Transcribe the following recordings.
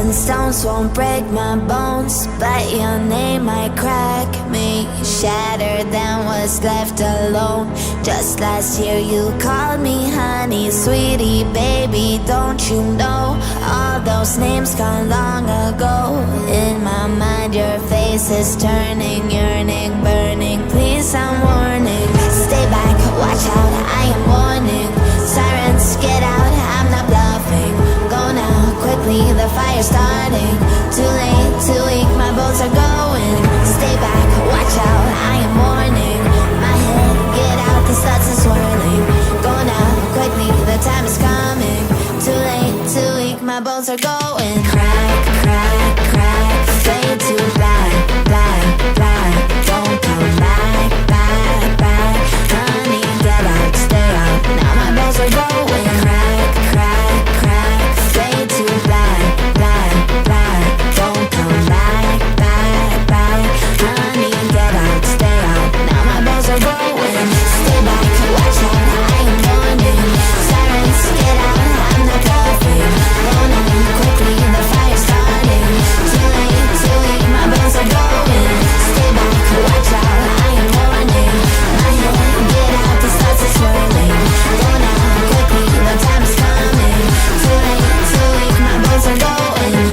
Rolling stones won't break my bones, but your name might crack me. Shattered than was left alone. Just last year you called me honey, sweetie, baby, don't you know? All those names gone long ago. In my mind your face is turning, yearning, burning. Please, I'm warning. Stay back, watch out, I am warning. Sirens, get out, I'm not bluffing. Go now, quickly, the fire's starting. Too late, too weak, my bolts are going. Stay back, watch out, I am warning. My head, get out, the studs are swirling. Go now, quickly, the time is coming. Too late, too weak, my bolts are going. Crack, crack, crack, fade to black, black, black. Don't come back, back, back. Honey, get out, stay out, now my bolts are going. Crack, crack, crack, fade to black, black, black. Don't come back, back, back. Honey, get out, stay out, now my bolts are going. Stay back, watch out, I am warning. Sirens, get out, I'm not bluffing. Go now, quickly, the fire's starting. Too late, too weak, my bolts are going. Stay back, watch out, I am warning. My head, get out, the stars are swirling. Go now, quickly, the time is coming. Too late, too weak, my bolts are going.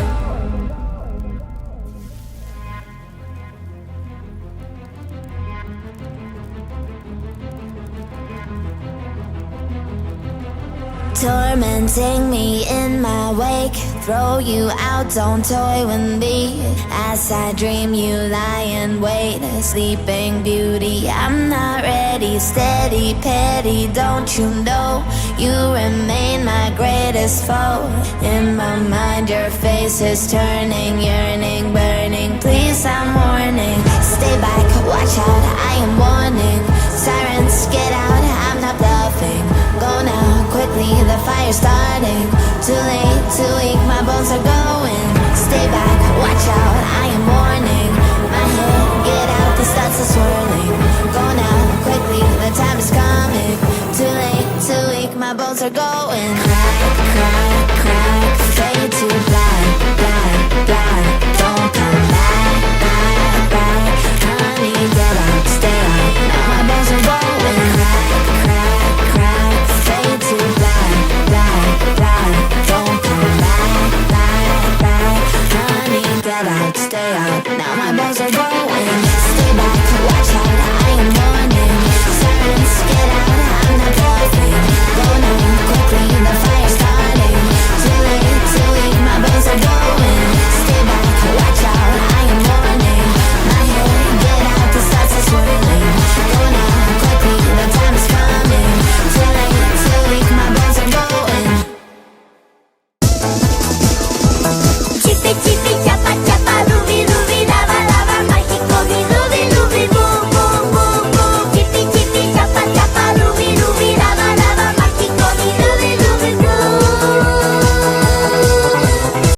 Tormenting me in my wake, throw you out, don't toy with me. As I dream you lie in wait, a sleeping beauty. I'm not ready, steady, petty, don't you know? You remain my greatest foe. In my mind your face is turning, yearning, burning. Please, I'm warning. Stay back, watch out, I am warning. Sirens, get out, I'm not bluffing. Go now, quickly, the fire's starting. Too late, too weak, my bones are going. Stay back, watch out, I am warning. My head, get out, the studs are swirling. Go now, quickly, the time is coming. Too late, too weak, my bones are going. Crack, crack, crack, fade to black, black, black. Don't come back, back, back. Honey, get out, stay out, now my bones are going. Crack, crack, crack, fade to black, black, black. Don't come back, back, back. Honey, get out, stay out, now my bones are going.